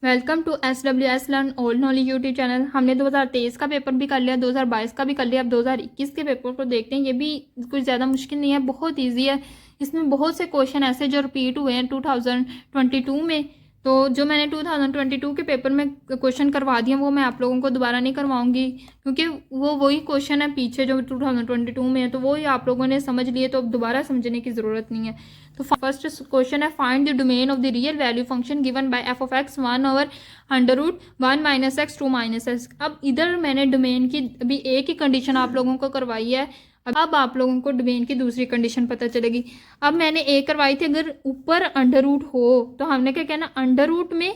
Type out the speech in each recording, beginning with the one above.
Welcome to SWS learn all knowledge YouTube channel. हमने 2023 का paper भी कर लिया, 2022 का भी कर लिया। अब 2021 के पेपर को देखते हैं। ये भी कुछ ज़्यादा मुश्किल नहीं है, बहुत इजी है। इसमें बहुत से क्वेश्चन ऐसे जो रिपीट हुए हैं 2022 में। तो जो मैंने 2022 के पेपर में क्वेश्चन करवा दिए वो मैं आप लोगों को दोबारा नहीं करवाऊंगी, क्योंकि वो वही क्वेश्चन है पीछे जो 2022 में है, तो वही आप लोगों ने समझ लिए, तो अब दोबारा समझने की ज़रूरत नहीं है। तो फर्स्ट क्वेश्चन है, find the domain of the real value function given by F of x 1/√1 minus x 2 minus x. अब इधर मैंने डोमेन की अभी एक ही कंडीशन आप लोगों को करवाई है, अब आप लोगों को डोमेन की दूसरी कंडीशन पता चलेगी। अब मैंने ए करवाई थी, अगर ऊपर अंडर रूट हो तो हमने क्या कहना, अंडर रूट में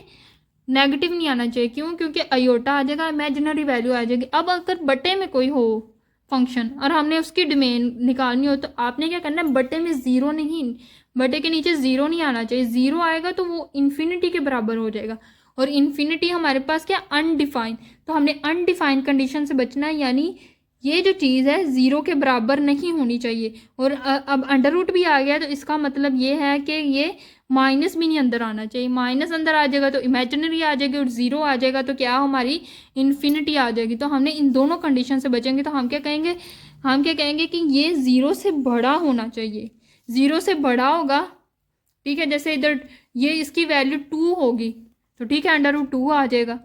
नेगेटिव नहीं आना चाहिए। क्यों? क्योंकि अयोटा आ जाएगा, इमेजिनरी वैल्यू आ जाएगी। अब अगर बटे में कोई हो फंक्शन और हमने उसकी डोमेन निकालनी हो तो आपने क्या करना है, बटे में जीरो नहीं, बटे के नीचे जीरो नहीं आना चाहिए। जीरो आएगा तो वो इन्फिनिटी के बराबर हो जाएगा, और इन्फिनिटी हमारे पास क्या, अनडिफाइंड। तो हमने अनडिफाइंड कंडीशन से बचना है, यानी ये जो चीज़ है ज़ीरो के बराबर नहीं होनी चाहिए। और अब अंडर रूट भी आ गया तो इसका मतलब ये है कि ये माइनस भी नहीं अंदर आना चाहिए। माइनस अंदर आ जाएगा तो इमेजिनरी आ जाएगी, और ज़ीरो आ जाएगा तो क्या, हमारी इन्फिनिटी आ जाएगी। तो हमने इन दोनों कंडीशन से बचेंगे तो हम क्या कहेंगे कि ये ज़ीरो से बड़ा होना चाहिए। ज़ीरो से बड़ा होगा, ठीक है। जैसे इधर ये इसकी वैल्यू 2 होगी तो ठीक है, अंडर रूट 2 आ जाएगा।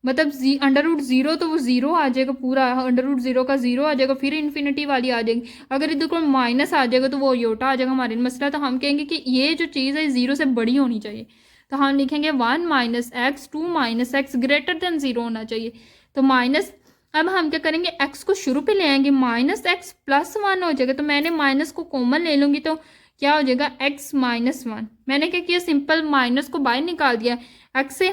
मतलब अंडर रूट जीरो तो वो जीरो आ जाएगा, पूरा अंडर रूट जीरो का जीरो आ जाएगा, फिर इन्फिनिटी वाली आ जाएगी। अगर इधर को माइनस आ जाएगा तो वो योटा आ जाएगा हमारे मसला। तो हम कहेंगे कि ये जो चीज़ है जीरो से बड़ी होनी चाहिए। तो हम लिखेंगे 1 minus x 2 minus x greater than zero होना चाहिए। तो माइनस, अब हम क्या करेंगे, एक्स को शुरू पे ले आएंगे, माइनस एक्स प्लस 1 हो जाएगा। तो मैंने माइनस को कॉमन ले लूँगी तो क्या हो जाएगा, एक्स माइनस 1। मैंने क्या किया, सिंपल माइनस को बाहर निकाल दिया, एक्स से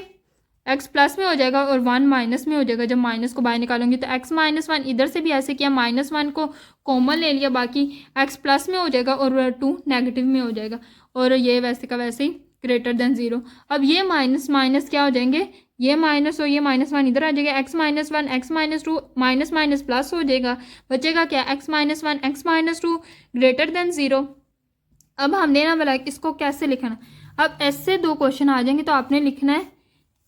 एक्स प्लस में हो जाएगा और 1 माइनस में हो जाएगा। जब माइनस को बाहर निकालूंगी तो एक्स माइनस 1, इधर से भी ऐसे किया, माइनस 1 को कॉमन ले लिया, बाकी एक्स प्लस में हो जाएगा और 2 नेगेटिव में हो जाएगा, और ये वैसे का वैसे ही ग्रेटर देन जीरो। अब ये माइनस माइनस क्या हो जाएंगे, ये माइनस और ये माइनस 1 इधर आ जाएगा, x minus 1 x minus 2 minus minus plus हो जाएगा, बचेगा क्या, x minus 1 x minus 2 greater than zero. अब हमने ना बोला इसको कैसे लिखना। अब ऐसे दो क्वेश्चन आ जाएंगे तो आपने लिखना है,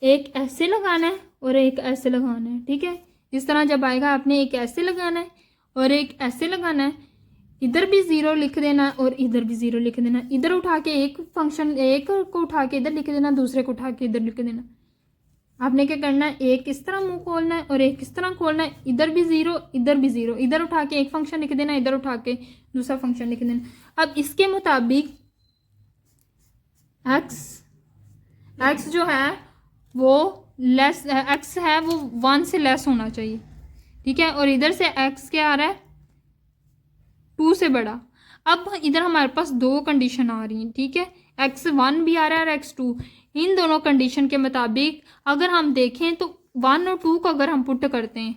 एक ऐसे लगाना है और एक ऐसे लगाना है, ठीक है। इस तरह जब आएगा आपने एक ऐसे लगाना है और एक ऐसे लगाना है, इधर भी जीरो लिख देना और इधर भी जीरो लिख देना। इधर उठा के एक फंक्शन, एक को उठा के इधर लिख देना, दूसरे को उठा के इधर लिख देना। आपने क्या करना है, एक इस तरह मुंह खोलना है और एक इस तरह खोलना है, इधर भी जीरो इधर भी जीरो, इधर उठा के एक फंक्शन लिख देना, इधर उठा के दूसरा फंक्शन लिख देना। अब इसके मुताबिक एक्स जो है वो लेस, एक्स है वो 1 से लेस होना चाहिए, ठीक है। और इधर से एक्स क्या आ रहा है, 2 से बड़ा। अब इधर हमारे पास दो कंडीशन आ रही हैं, ठीक है, x1 भी आ रहा है और x2। इन दोनों कंडीशन के मुताबिक अगर हम देखें तो 1 और 2 को अगर हम पुट करते हैं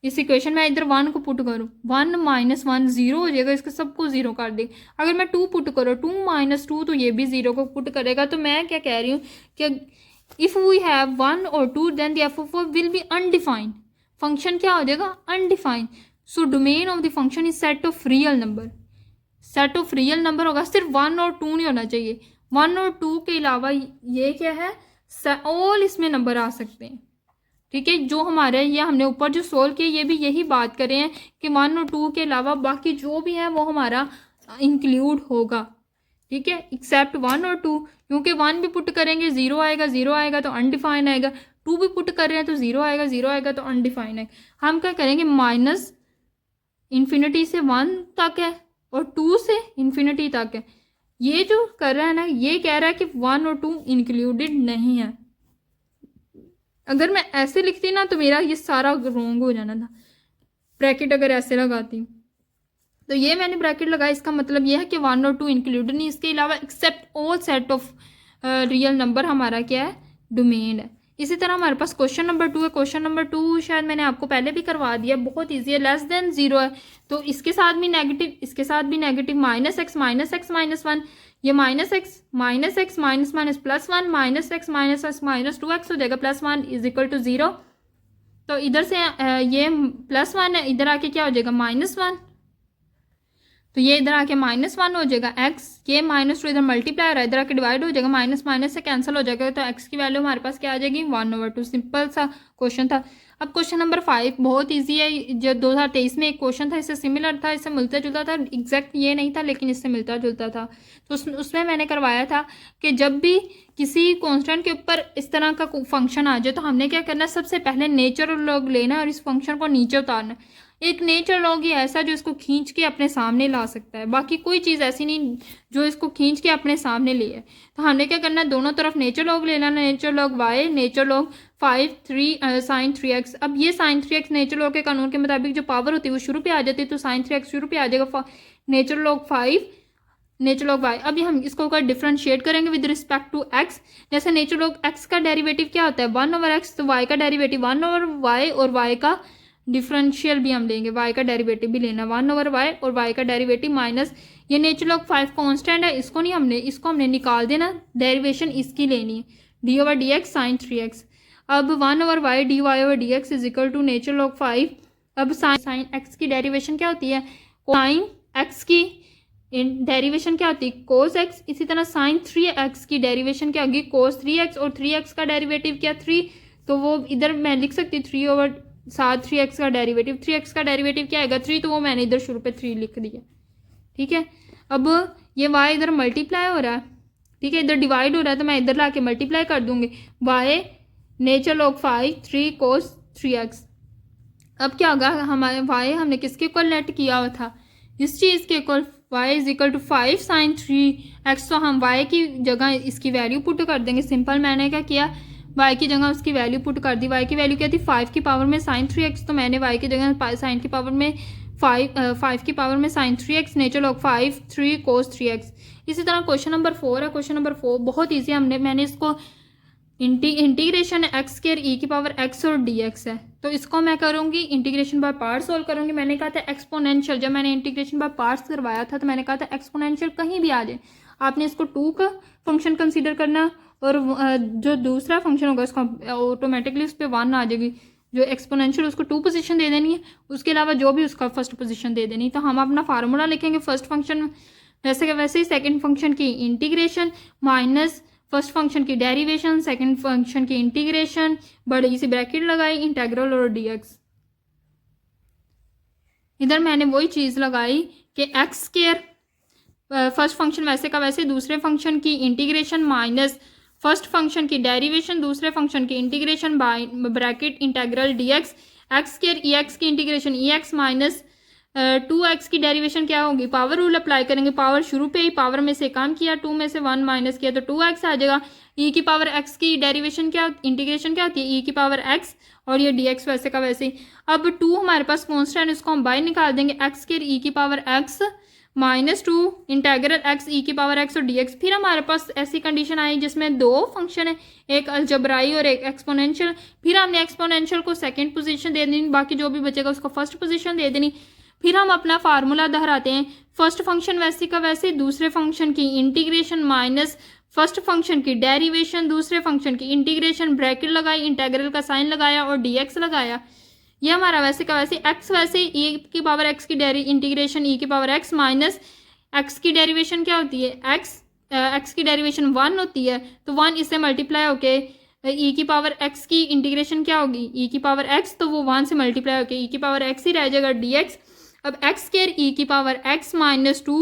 इस इक्वेशन में, इधर 1 को पुट करूँ, 1 माइनस 1 जीरो हो जाएगा, इसके सबको जीरो कर दे। अगर मैं 2 पुट करूँ, 2 माइनस 2 तो ये भी जीरो को पुट करेगा। तो मैं क्या कह रही हूँ कि if we have 1 or 2 then the f of 4 will be undefined। Function क्या हो जाएगा, undefined. So domain of the function is set of real number. Set of real number होगा, सिर्फ 1 और 2 नहीं होना चाहिए। 1 और 2 के अलावा ये क्या है, ऑल इसमें नंबर आ सकते हैं, ठीक है। जो हमारे ये हमने ऊपर जो सोल्व किया ये भी यही बात कर रहे हैं कि 1 और 2 के अलावा बाकी जो भी है वो हमारा इंक्लूड होगा, ठीक है, एक्सेप्ट 1 और 2। क्योंकि 1 भी पुट करेंगे जीरो आएगा तो अनडिफाइंड आएगा, 2 भी पुट कर रहे हैं तो जीरो आएगा तो अनडिफाइंड आएगा। हम क्या करेंगे, माइनस इन्फिनिटी से 1 तक है और 2 से इन्फिनिटी तक है। ये जो कर रहा है ना, ये कह रहा है कि 1 और 2 इंक्लूडेड नहीं है। अगर मैं ऐसे लिखती ना तो मेरा ये सारा रॉन्ग हो जाना था। ब्रैकेट अगर ऐसे लगाती तो ये मैंने ब्रैकेट लगाया, इसका मतलब ये है कि 1 और 2 इंक्लूडेड नहीं, इसके अलावा except all set of real number हमारा क्या है, डोमेन है। इसी तरह हमारे पास क्वेश्चन नंबर 2 है। क्वेश्चन नंबर 2 शायद मैंने आपको पहले भी करवा दिया, बहुत ईजी है। लेस देन जीरो है तो इसके साथ भी नेगेटिव, इसके साथ भी नेगेटिव, माइनस एक्स माइनस 1, ये minus x minus minus plus 1, minus x minus 2x हो जाएगा, plus 1 is equal to zero. तो इधर से ये प्लस 1 है, इधर आके क्या हो जाएगा, -1। तो ये इधर आके -1 हो जाएगा x, ये -2 इधर मल्टीप्लाई हो रहा है, इधर आके डिवाइड हो जाएगा, माइनस माइनस से कैंसिल हो जाएगा, तो x की वैल्यू हमारे पास क्या आ जाएगी 1/2। सिंपल सा क्वेश्चन था। अब क्वेश्चन नंबर 5 बहुत इजी है। जो 2023 में एक क्वेश्चन था, इससे सिमिलर था, इससे मिलता जुलता था, एग्जैक्ट ये नहीं था लेकिन इससे मिलता जुलता था। तो उसमें मैंने करवाया था कि जब भी किसी कांस्टेंट के ऊपर इस तरह का फंक्शन आ जाए तो हमने क्या करना है, सबसे पहले नेचुरल लॉग लेना है और इस फंक्शन को नीचे उतारना है। एक नेचर लॉग ही ऐसा जो इसको खींच के अपने सामने ला सकता है, बाकी कोई चीज़ ऐसी नहीं जो इसको खींच के अपने सामने ले है। तो हमने क्या करना है, दोनों तरफ नेचर लॉग ले लेना, nature log y, nature log 5 3 sine 3x। अब ये साइन 3x नेचर लॉग के कानून के मुताबिक जो पावर होती है वो शुरू पे आ जाती है, तो साइन 3x शुरू पे आ जाएगा, nature log 5 nature log y। अभी हम इसको कर डिफ्रेंशिएट करेंगे विद रिस्पेक्ट टू x। जैसे नेचर लॉग x का डेरिवेटिव क्या होता है 1/x, तो y का डेरिवेटिव 1/y, और y का डिफरेंशियल भी हम लेंगे, y का डेरिवेटिव भी लेना 1/y, और y का डेरिवेटिव माइनस ये नेचर लॉग 5 कांस्टेंट है, इसको नहीं हमने इसको हमने निकाल देना, डेरिवेशन इसकी लेनी है d/dx साइन 3x। अब 1/y dy/dx is equal to nature log 5। अब साइन x की डेरिवेशन क्या होती है, साइन x की डेरिवेशन क्या होती है कोस x। इसी तरह साइन 3x की डेरिवेशन क्या होगी कोस 3x, और 3x का डेरिवेटिव क्या 3, तो वो इधर मैं लिख सकती हूँ 3/7 3x का डेरिवेटिव। 3x का डेरिवेटिव क्या आएगा 3, तो वो मैंने इधर शुरू पे 3 लिख दिया। ठीक है, अब ये y इधर मल्टीप्लाई हो रहा है, ठीक है, इधर डिवाइड हो रहा है, तो मैं इधर ला के मल्टीप्लाई कर दूंगी, y नेचर लॉग 5 3 कोस 3x। अब क्या होगा, हमारे y हमने किसके इक्वल लेट किया हुआ था, इस चीज़ के equal, y is equal to 5 sine 3x। तो हम y की जगह इसकी वैल्यू पुट कर देंगे। सिंपल मैंने क्या किया, y की जगह उसकी वैल्यू पुट कर दी। y की वैल्यू क्या थी 5 की पावर में साइन 3x, तो मैंने y की जगह साइन की पावर में 5 की पावर में साइन 3x, नेचर लॉग 5 3 कोस 3x। इसी तरह क्वेश्चन नंबर 4 है। क्वेश्चन नंबर 4 बहुत ईजी है, मैंने इसको इंटीग्रेशन x स्क्वायर e की पावर x और dx है, तो इसको मैं करूँगी इंटीग्रेशन बाय पार्ट सोल्व करूँगी। मैंने कहा था एक्सपोनेंशियल, जब मैंने इंटीग्रेशन बाय पार्ट्स करवाया था तो मैंने कहा था एक्सपोनेंशियल कहीं भी आ जाए आपने इसको 2 का फंक्शन कंसीडर करना, और जो दूसरा फंक्शन होगा उसको ऑटोमेटिकली उस पर 1 आ जाएगी, जो एक्सपोनेंशियल उसको 2 पोजीशन दे देनी है, उसके अलावा जो भी उसका फर्स्ट पोजीशन दे देनी। तो हम अपना फार्मूला लिखेंगे फर्स्ट फंक्शन वैसे के वैसे ही, सेकंड फंक्शन की इंटीग्रेशन माइनस फर्स्ट फंक्शन की डेरिवेशन, सेकंड फंक्शन की इंटीग्रेशन, बड़ी सी ब्रैकेट लगाई, इंटेग्रल और dx। इधर मैंने वही चीज़ लगाई कि एक्स स्क्वायर फर्स्ट फंक्शन वैसे का वैसे, दूसरे फंक्शन की इंटीग्रेशन माइनस फर्स्ट फंक्शन की डेरिवेशन, दूसरे फंक्शन की integration by bracket integral dx। X square e x की integration e x minus 2x की डेरिवेशन क्या होगी, पावर रूल अप्लाई करेंगे, पावर शुरू पे ही पावर में से कम किया, 2 में से 1 माइनस किया तो 2x आ जाएगा। e की पावर x की डेरिवेशन क्या इंटीग्रेशन क्या होती है e की पावर x, और ये dx वैसे का वैसे ही। अब 2 हमारे पास कॉन्स्टेंट, इसको हम बाहर निकाल देंगे, x के e की power x minus 2 integral x e की पावर x और dx। फिर हमारे पास ऐसी कंडीशन आई जिसमें 2 फंक्शन है, एक अलजबराई और एक एक्सपोनेंशियल। फिर हमने एक्सपोनेंशियल को सेकंड पोजीशन दे देनी, बाकी जो भी बचेगा उसको फर्स्ट पोजीशन दे देनी। फिर हम अपना फार्मूला दोहराते हैं, फर्स्ट फंक्शन वैसे का वैसे, दूसरे फंक्शन की इंटीग्रेशन माइनस फर्स्ट फंक्शन की डेरिवेशन, दूसरे फंक्शन की इंटीग्रेशन, ब्रैकेट लगाई, इंटेग्रल का साइन लगाया और dx लगाया। ये हमारा वैसे का वैसे, x वैसे e की पावर x की इंटीग्रेशन e की पावर x माइनस x की डेरिवेशन क्या होती है x की डेरिवेशन 1 होती है, तो 1 इससे मल्टीप्लाई होके e की पावर x की इंटीग्रेशन क्या होगी e की पावर x, तो वो 1 से मल्टीप्लाई होके e की पावर x ही रह जाएगा dx। अब x स्क्वायर e की power x minus 2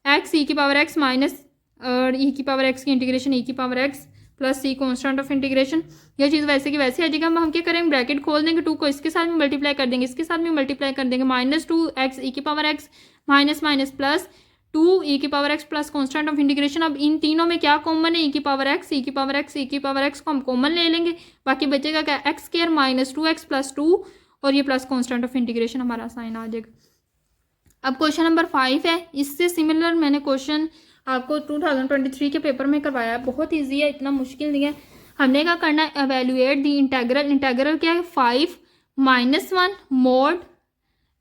x e की पावर x माइनस और e की पावर x की इंटीग्रेशन e की power x plus c constant of integration. यह चीज़ वैसे की वैसे आ जाएगा। हम क्या करेंगे, ब्रैकेट खोल देंगे, 2 को इसके साथ में मल्टीप्लाई कर देंगे, इसके साथ में मल्टीप्लाई कर देंगे, माइनस 2 x e की power x minus minus plus 2 e की power x plus constant of integration. अब इन तीनों में क्या कॉमन है, e की पावर x e की पावर x e की पावर x को हम कॉमन ले लेंगे, बाकी बचेगा क्या x square minus 2x plus 2 और ये प्लस कॉन्स्टेंट ऑफ इंटीग्रेशन हमारा साइन आ जाएगा। अब क्वेश्चन नंबर 5 है, इससे सिमिलर मैंने क्वेश्चन आपको 2023 के पेपर में करवाया है, बहुत इजी है, इतना मुश्किल नहीं है। हमने क्या करना है, एवेल्यूएट दी इंटेग्रल, इंटेग्रल क्या है 5 minus 1 mode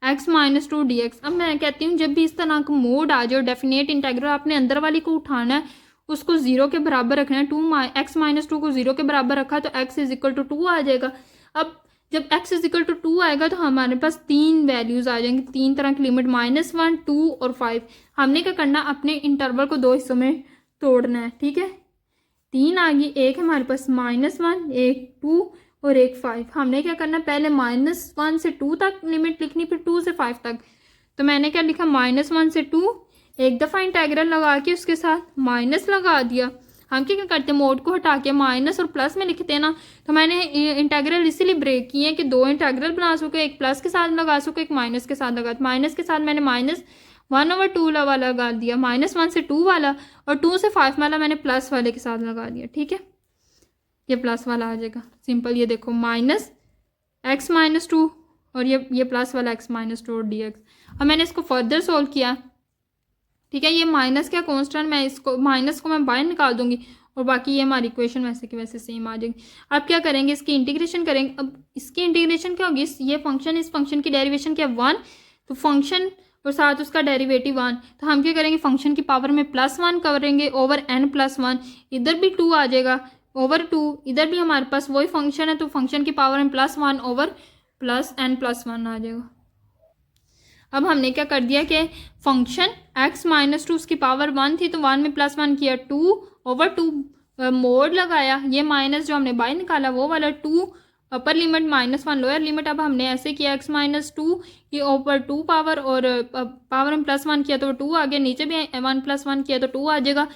x minus 2 dx। अब मैं कहती हूँ जब भी इस तरह का मोड आ जाए, डेफिनेट इंटेग्रल आपने अंदर वाली को उठाना है, उसको 0 के बराबर रखना है, x माइनस 2 को 0 के बराबर रखा तो x इज इक्वल टू 2 आ जाएगा। अब जब x इज इक्वल टू 2 आएगा तो हमारे पास 3 वैल्यूज आ जाएंगी, 3 तरह की लिमिट, -1, 2 और 5। हमने क्या करना, अपने इंटरवल को 2 हिस्सों में तोड़ना है, ठीक है। 3 आ गई, एक हमारे पास -1, एक 2 और एक 5। हमने क्या करना, पहले -1 से 2 तक लिमिट लिखनी, फिर 2 से 5 तक। तो मैंने क्या लिखा, -1 से 2, एक दफ़ा इंटेग्रल लगा के उसके साथ माइनस लगा दिया। हम क्या करते हैं, मोड को हटा के माइनस और प्लस में लिखते हैं ना। तो मैंने इंटेग्रल इसीलिए ब्रेक किए हैं कि 2 इंटेग्रल बना सको, एक प्लस के साथ लगा सको, एक माइनस के साथ लगा। माइनस के साथ मैंने -1/2 वाला लगा दिया, -1 से 2 वाला, और 2 से 5 वाला मैंने प्लस वाले के साथ लगा दिया, ठीक है। ये प्लस वाला आ जाएगा, सिंपल। ये देखो -x - 2 और ये प्लस वाला x - 2 और dx। अब मैंने इसको फर्दर सोल्व किया, ठीक है। ये माइनस क्या कॉन्स्टेंट, मैं इसको माइनस को मैं बाहर निकाल दूंगी और बाकी ये हमारी इक्वेशन वैसे की वैसे सेम आ जाएगी। अब क्या करेंगे, इसकी इंटीग्रेशन करेंगे। अब इसकी इंटीग्रेशन क्या होगी, ये फंक्शन, इस फंक्शन की डेरिवेशन क्या 1, तो फंक्शन और साथ उसका डेरिवेटिव 1। तो हम क्या करेंगे, फंक्शन की पावर में +1 करेंगे ओवर n+1। इधर भी 2 आ जाएगा ओवर 2, इधर भी हमारे पास वही फंक्शन है, तो फंक्शन की पावर में +1 ओवर +n+1 आ जाएगा। अब हमने क्या कर दिया कि फंक्शन x - 2 उसकी पावर 1 थी, तो 1 में +1 किया, 2/2 मोड लगाया, ये माइनस जो हमने बाहर निकाला वो वाला 2 अपर लिमिट -1 लोअर लिमिट। अब हमने ऐसे किया x - 2 ये ओवर 2 पावर, और पावर में +1 किया तो 2 आ गया, नीचे भी 1 + 1 किया तो 2 आ जाएगा।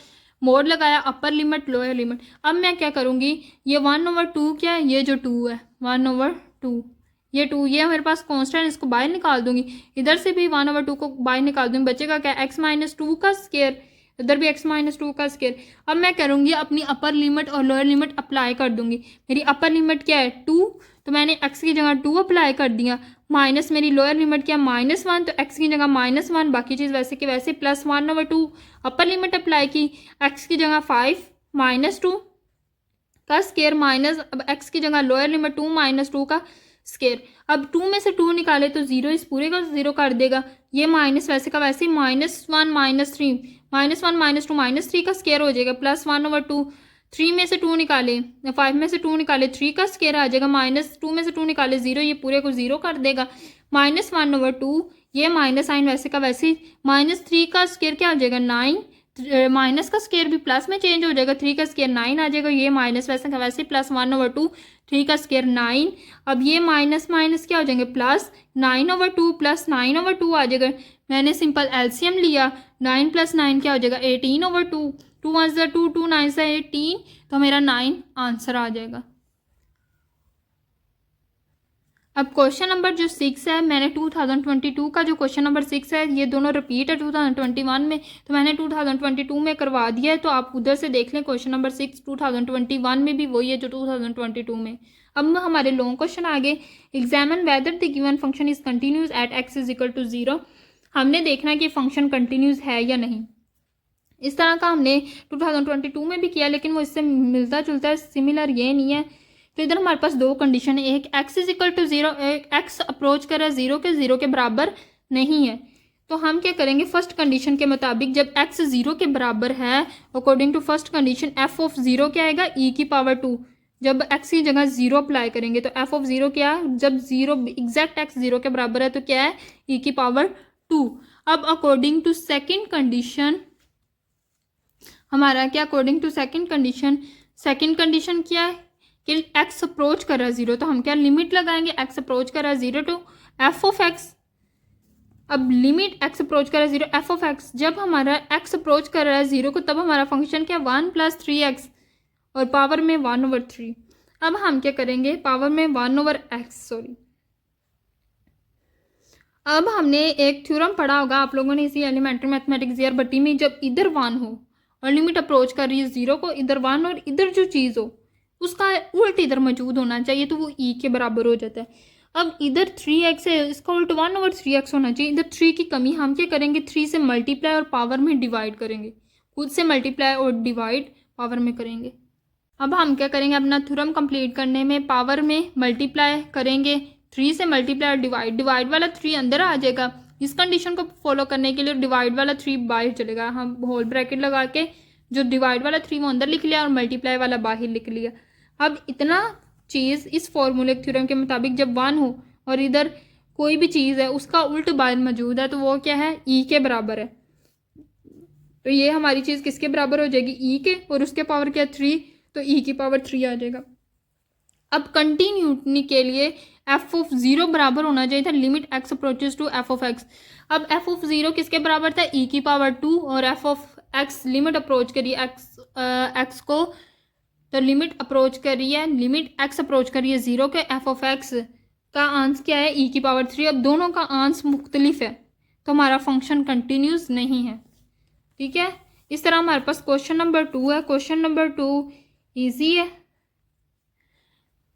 मोड लगाया, अपर लिमिट लोअर लिमिट। अब मैं क्या करूँगी, ये 1/2 क्या है, ये जो 2 है 1/2, ये 2, ये मेरे पास कांस्टेंट, इसको बाहर निकाल दूंगी। इधर से भी 1/2 को बाहर निकाल दूंगी, बचेगा क्या, x - 2 का स्क्वायर, इधर भी x - 2 का स्क्वायर। अब मैं करूँगी अपनी अपर लिमिट और लोअर लिमिट अप्लाई कर दूंगी। मेरी अपर लिमिट क्या है 2, तो मैंने x की जगह 2 अप्लाई कर दिया, माइनस मेरी लोअर लिमिट क्या -1, तो x की जगह -1, बाकी चीज़ वैसे कि वैसे, प्लस 1/2 अपर लिमिट अप्लाई की, x की जगह 5 - 2 का स्क्वायर, माइनस अब x की जगह लोअर लिमिट 2 - 2 का स्केयर। अब 2 में से 2 निकाले तो 0 इस पूरे का 0 कर देगा, ये माइनस वैसे का वैसे, -1 -3, -1 -2 -3 का स्केयर हो जाएगा, +1/2। 3 में से 2 निकाले, 5 में से 2 निकाले, 3 का स्केयर आ जाएगा, -2 में से 2 निकाले 0, ये पूरे को 0 कर देगा, -1/2, ये माइनस साइन वैसे का वैसे, -3 का स्केयर क्या हो जाएगा 9, माइनस का स्केयर भी प्लस में चेंज हो जाएगा, 3 का स्केयर 9 आ जाएगा, ये माइनस वैसे का वैसे, +1/2, 3 का स्केयर 9। अब ये माइनस माइनस क्या हो जाएंगे, प्लस 9/2 प्लस 9/2 आ जाएगा। मैंने सिंपल एलसीएम लिया, 9 + 9 क्या हो जाएगा 18/2, 2 1 ज़ा 2, 2 9 ज़ा 18, तो मेरा 9 आंसर आ जाएगा। अब क्वेश्चन नंबर जो 6 है, मैंने 2022 का जो क्वेश्चन नंबर 6 है, ये दोनों रिपीट है 2021 में, तो मैंने 2022 में करवा दिया है, तो आप उधर से देख लें। क्वेश्चन नंबर 6 2021 में भी वही है जो 2022 में। अब हमारे लॉन्ग क्वेश्चन आगे, examine whether the given function is continuous at x is equal to 0। हमने देखना है कि फंक्शन कंटिन्यूस है या नहीं। इस तरह का हमने 2022 में भी किया, लेकिन वो इससे मिलता जुलता है, सिमिलर ये नहीं है। तो इधर हमारे पास 2 कंडीशन है, एक x इज इक्वल टू 0, एक x अप्रोच कर रहा है 0 के बराबर नहीं है। तो हम क्या करेंगे, फर्स्ट कंडीशन के मुताबिक जब x 0 के बराबर है, according to first condition f of 0 क्या आएगा, e⁻²। जब x की जगह 0 अप्लाई करेंगे तो f ऑफ 0 क्या है, जब 0 एग्जैक्ट x 0 के बराबर है तो क्या है, e⁻²। अब अकॉर्डिंग टू सेकेंड कंडीशन हमारा क्या, अकॉर्डिंग टू सेकेंड कंडीशन क्या है कि x अप्रोच कर रहा है 0, तो हम क्या लिमिट लगाएंगे, x अप्रोच कर रहा है 0 टू f ऑफ x। अब लिमिट x अप्रोच कर रहा है 0 f ऑफ x, जब हमारा x अप्रोच कर रहा है 0 को, तब हमारा फंक्शन क्या 1 + 3x और पावर में 1/3। अब हम क्या करेंगे, पावर में 1/x, अब हमने एक थ्योरम पढ़ा होगा आप लोगों ने इसी एलिमेंट्री मैथमेटिक्स ईयर बट्टी में, जब इधर 1 हो और लिमिट अप्रोच कर रही है 0 को, इधर 1 और इधर जो चीज़ हो उसका उल्ट इधर मौजूद होना चाहिए, तो वो e के बराबर हो जाता है। अब इधर 3x है, इसका उल्ट 1/3x होना चाहिए। इधर 3 की कमी, हम क्या करेंगे 3 से मल्टीप्लाई और पावर में डिवाइड करेंगे, खुद से मल्टीप्लाई और डिवाइड पावर में करेंगे। अब हम क्या करेंगे, अपना थ्योरम कंप्लीट करने में पावर में मल्टीप्लाई करेंगे, 3 से मल्टीप्लाई और डिवाइड वाला 3 अंदर आ जाएगा। इस कंडीशन को फॉलो करने के लिए डिवाइड वाला 3 बाहर चलेगा, हम होल ब्रैकेट लगा के जो डिवाइड वाला 3 वो अंदर लिख लिया और मल्टीप्लाई वाला बाहर लिख लिया। अब इतना चीज़ इस फॉर्मूले थ्योरम के मुताबिक जब 1 हो और इधर कोई भी चीज़ है उसका उल्ट बार मौजूद है तो वो क्या है, ई के बराबर है। तो ये हमारी चीज़ किसके बराबर हो जाएगी, ई के, और उसके पावर क्या 3, तो ई की पावर 3 आ जाएगा। अब कंटिन्यूटी के लिए एफ ऑफ 0 बराबर होना चाहिए था limit x approaches to f of x. अब एफ ऑफ 0 किसके बराबर था, ई की पावर 2, और f of x limit approach करिए एक्स को, तो लिमिट अप्रोच करिए, लिमिट एक्स अप्रोच करिए 0 के, एफ ऑफ एक्स का आंस क्या है, ई की पावर 3। अब दोनों का आंस मुख्तलिफ है तो हमारा फंक्शन कंटिन्यूस नहीं है। ठीक है, इस तरह हमारे पास क्वेश्चन नंबर 2 है। क्वेश्चन नंबर 2 ईजी है,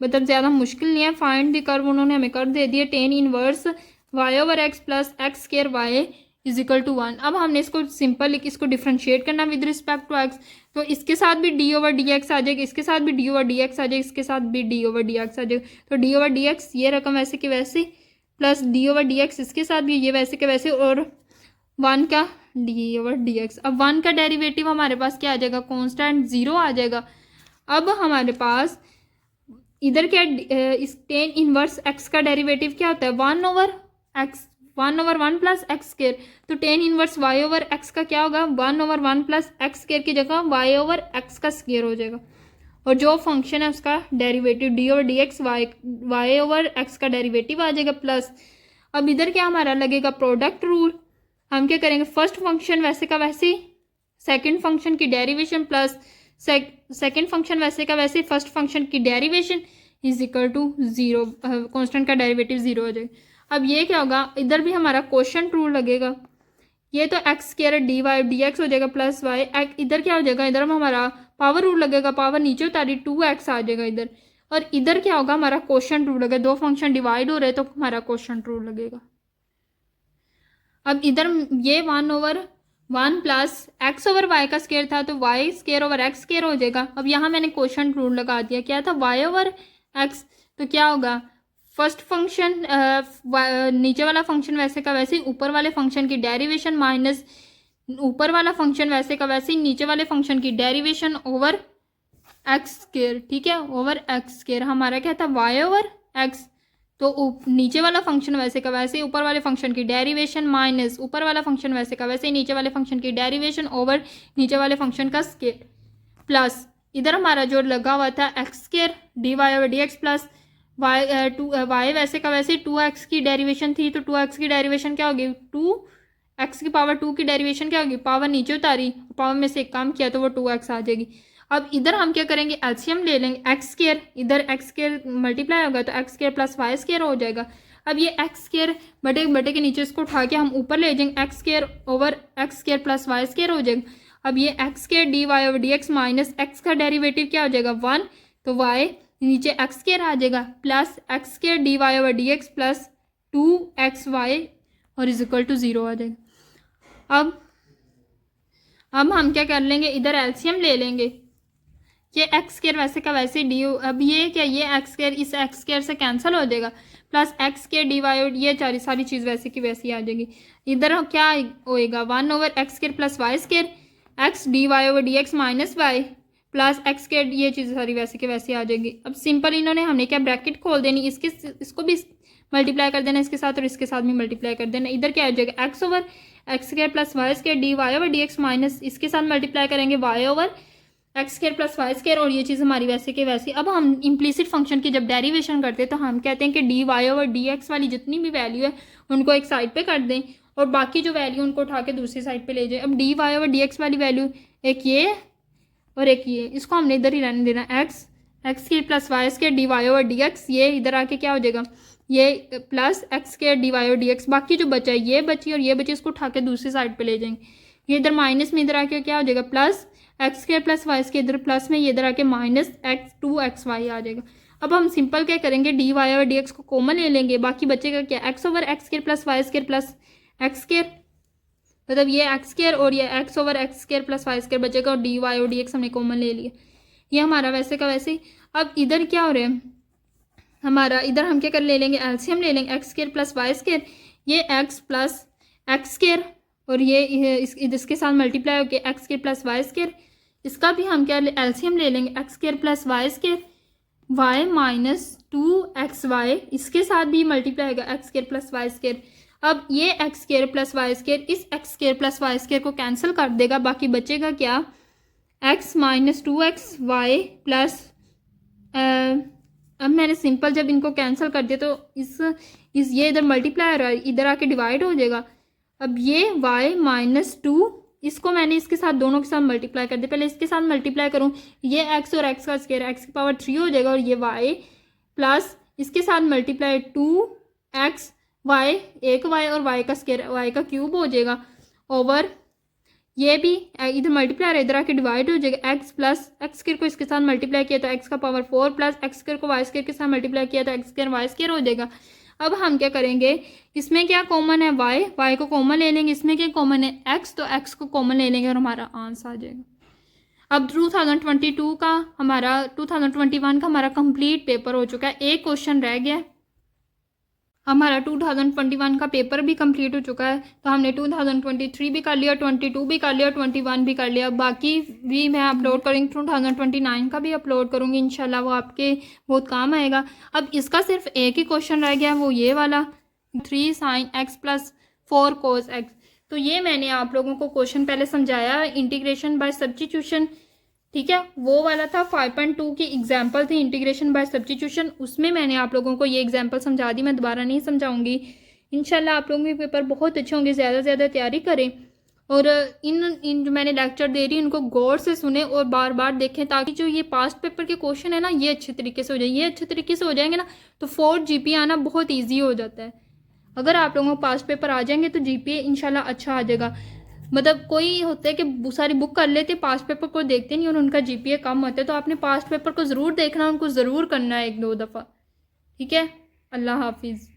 मतलब ज़्यादा मुश्किल नहीं है। फाइंड द कर्व उन्होंने हमें कर्व दे दिया, tan inverse y over x plus x square y is equal to 1। अब हमने इसको सिंपल इसको डिफ्रेंशिएट करना विद रिस्पेक्ट टू एक्स, तो इसके साथ भी डी ओवर डी एक्स आ जाएगा, इसके साथ भी डी ओवर डी एक्स आ जाएगा, इसके साथ भी डी ओवर डी एक्स आ जाएगा। तो डी ओवर डी एक्स ये रकम वैसे कि वैसे, plus D over d x इसके साथ भी ये वैसे के वैसे, और 1 का डी ओवर डी एक्स। अब 1 का डेरिवेटिव हमारे पास क्या आ जाएगा, कॉन्स्टेंट 0 आ जाएगा। अब हमारे पास इधर क्या, इस टेन इनवर्स एक्स का डेरिवेटिव क्या होता है, 1 over x, 1 over 1 plus x square. तो tan inverse y over x का क्या होगा, 1 ओवर 1 प्लस एक्स स्क्वायर की जगह वाई ओवर एक्स का स्क्वायर हो जाएगा, और जो फंक्शन है उसका derivative d over d x y over x का डेरिवेटिव आ जाएगा प्लस। अब इधर क्या हमारा लगेगा, प्रोडक्ट रूल। हम क्या करेंगे, फर्स्ट फंक्शन वैसे का वैसे, सेकंड फंक्शन की डेरिवेशन प्लस सेकंड फंक्शन वैसे का वैसे, फर्स्ट फंक्शन की derivation is equal to 0, constant का डेरिवेटिव 0 हो जाएगा। अब ये क्या होगा, इधर भी हमारा क्वोशंट रूल लगेगा, ये तो x square d y d x हो जाएगा प्लस वाई, इधर क्या हो जाएगा, इधर हमारा पावर रूल लगेगा, पावर नीचे उतारी 2x आ जाएगा इधर, और इधर क्या होगा, हमारा क्वोशंट रूल लगेगा, दो फंक्शन डिवाइड हो रहे हैं तो हमारा क्वोशंट रूल लगेगा। अब इधर ये 1 over 1 plus x over y का स्क्वायर था तो y square over x square हो जाएगा। अब यहाँ मैंने क्वोशंट रूल लगा दिया, क्या था, वाई ओवर एक्स, तो क्या होगा, फर्स्ट फंक्शन नीचे वाला फंक्शन वैसे का वैसे, ऊपर वाले फंक्शन की डेरिवेशन माइनस ऊपर वाला फंक्शन वैसे का वैसे, नीचे वाले फंक्शन की डेरिवेशन ओवर एक्स स्क्वायर। ठीक है, ओवर एक्स स्क्वायर हमारा क्या था, वाई ओवर एक्स, तो नीचे वाला फंक्शन वैसे का वैसे, ऊपर वाले फंक्शन की डेरिवेशन माइनस ऊपर वाला फंक्शन वैसे का वैसे, नीचे वाले फंक्शन की डेरिवेशन ओवर नीचे वाले फंक्शन का स्क्वायर प्लस इधर हमारा जो लगा हुआ था x square d y over d x plus y वैसे का वैसे 2x की डेरिवेशन थी, तो 2x की डेरिवेशन क्या होगी, 2x की पावर 2 की डेरिवेशन क्या होगी, पावर नीचे उतारी, पावर में से एक काम किया तो वो 2x आ जाएगी। अब इधर हम क्या करेंगे, एलसीएम ले लेंगे, एक्स स्क्वायर इधर एक्स स्क्वायर मल्टीप्लाई होगा तो x square plus y square हो जाएगा। अब ये एक्स स्क्वायर बटे बटे के नीचे इसको उठा के हम ऊपर ले जाएंगे, x square over x square plus y square हो जाएगा। अब ये x square d y over d x minus x का डेरिवेटिव क्या हो जाएगा 1, तो वाई नीचे एक्स स्क्वायर आ जाएगा plus x square d y over d x plus 2xy और इज इक्वल टू 0 आ जाएगा। अब हम क्या कर लेंगे, इधर एलसीएम ले लेंगे, ये एक्स स्क्वायर वैसे का वैसे डी, अब ये क्या, ये एक्स स्क्वायर इस एक्स स्क्वायर से कैंसिल हो जाएगा plus x square d y और ये सारी चीज़ वैसे की वैसी आ जाएगी। इधर क्या होएगा, 1 over x square plus y square x d y over d x minus y plus x square, ये चीज़ सारी वैसे की वैसी आ जाएगी। अब सिंपल इन्होंने हमने क्या ब्रैकेट खोल देनी, इसको भी मल्टीप्लाई कर देना इसके साथ और इसके साथ भी मल्टीप्लाई कर देना। इधर क्या आ जाएगा, x over x square plus y square d y over d x minus इसके साथ मल्टीप्लाई करेंगे y over x square plus y square, और ये चीज़ हमारी वैसे के वैसी। अब हम इम्प्लीसिट फंक्शन की जब डेरिवेशन करते हैं तो हम कहते हैं कि d y over d x वाली जितनी भी वैल्यू है उनको एक साइड पे कर दें और बाकी जो वैल्यू उनको उठा के दूसरी साइड पे ले जाए। अब d y over d x वाली वैल्यू एक ये और एक ये, इसको हमने इधर ही रहने देना, x square plus y square d y over d x, ये इधर आके क्या हो जाएगा, ये plus x square d y over d x, बाकी जो बचा है ये बची और ये बची, इसको उठा के दूसरी साइड पे ले जाएंगे। ये इधर माइनस में इधर आके क्या हो जाएगा, plus x square plus y square इधर प्लस में, ये इधर आके माइनस x2xy आ जाएगा। अब हम सिंपल क्या करेंगे, d y over d x को कॉमन ले लेंगे, बाकी बचेगा क्या, x over x square plus y square plus x square, मतलब ये एक्स स्क्वायर और ये x over x square plus y square बचेगा और d y over d x हमने कॉमन ले लिया, ये हमारा वैसे का वैसे। अब इधर क्या हो रहा है हमारा, इधर हम क्या कर ले लेंगे, एलसीएम ले लेंगे, x square plus y square, ये एक्स प्लस एक्स स्क्वायर और ये इसके साथ मल्टीप्लाई होकर x square plus y square, इसका भी हम क्या एलसीएम ले लेंगे, x square plus y square y minus 2xy, इसके साथ भी मल्टीप्लाई होगा x square plus y square. अब ये x square plus y square इस x square plus y square को कैंसिल कर देगा, बाकी बचेगा क्या, x माइनस 2xy प्लस, अब मैंने सिंपल जब इनको कैंसिल कर दिया तो इस ये इधर मल्टीप्लाई हो रहा है, इधर आके डिवाइड हो जाएगा। अब ये y माइनस 2, इसको मैंने इसके साथ दोनों के साथ मल्टीप्लाई कर दिया, पहले इसके साथ मल्टीप्लाई करूँ, ये x और x का स्क्वायर x की पावर 3 हो जाएगा, और ये y प्लस इसके साथ मल्टीप्लाई 2x y, एक y और y का स्क्वायर y का क्यूब हो जाएगा, ओवर ये भी इधर मल्टीप्लाई इधर आके डिवाइड हो जाएगा, x प्लस एक्स स्क्वायर को इसके साथ मल्टीप्लाई किया तो x का पावर 4 प्लस एक्स स्क्वायर को y स्क्वायर के साथ मल्टीप्लाई किया तो एक्स स्क्वायर वाई स्क्वायर हो जाएगा। अब हम क्या करेंगे, इसमें क्या कॉमन है y को कॉमन ले लेंगे, इसमें क्या कॉमन है x, तो x को कॉमन ले लेंगे और हमारा आंसर आ जाएगा। अब 2021 का हमारा कंप्लीट पेपर हो चुका है, एक क्वेश्चन रह गया है। हमारा 2021 का पेपर भी कंप्लीट हो चुका है, तो हमने 2023 भी कर लिया, 22 भी कर लिया, 21 भी कर लिया, बाकी भी मैं अपलोड करूँगी, 2029 का भी अपलोड करूँगी इंशाल्लाह, वो आपके बहुत काम आएगा। अब इसका सिर्फ एक ही क्वेश्चन रह गया, वो ये वाला 3 sin x plus 4 cos x। तो ये मैंने आप लोगों को क्वेश्चन पहले समझाया, इंटीग्रेशन बाय सब्स्टिट्यूशन, ठीक है, वो वाला था 5.2 की एग्जाम्पल थी इंटीग्रेशन बाय सब्स्टिट्यूशन, उसमें मैंने आप लोगों को ये एग्जाम्पल समझा दी, मैं दोबारा नहीं समझाऊंगी। इंशाल्लाह आप लोगों के पेपर बहुत अच्छे होंगे, ज़्यादा से ज़्यादा तैयारी करें, और इन जो मैंने लेक्चर दे रही हूँ इनको गौर से सुने और बार बार देखें, ताकि जो ये पास्ट पेपर के क्वेश्चन है ना ये अच्छे तरीके से हो जाए, ये अच्छे तरीके से हो जाएंगे ना तो 4 GPA आना बहुत ईजी हो जाता है। अगर आप लोगों को पास्ट पेपर आ जाएंगे तो GPA इंशाल्लाह अच्छा आ जाएगा। मतलब कोई होता है कि सारी बुक कर लेते, पास्ट पेपर को देखते नहीं और उनका GPA कम होता है, तो आपने पास्ट पेपर को ज़रूर देखना, उनको ज़रूर करना है 1-2 दफ़ा, ठीक है। अल्लाह हाफिज़।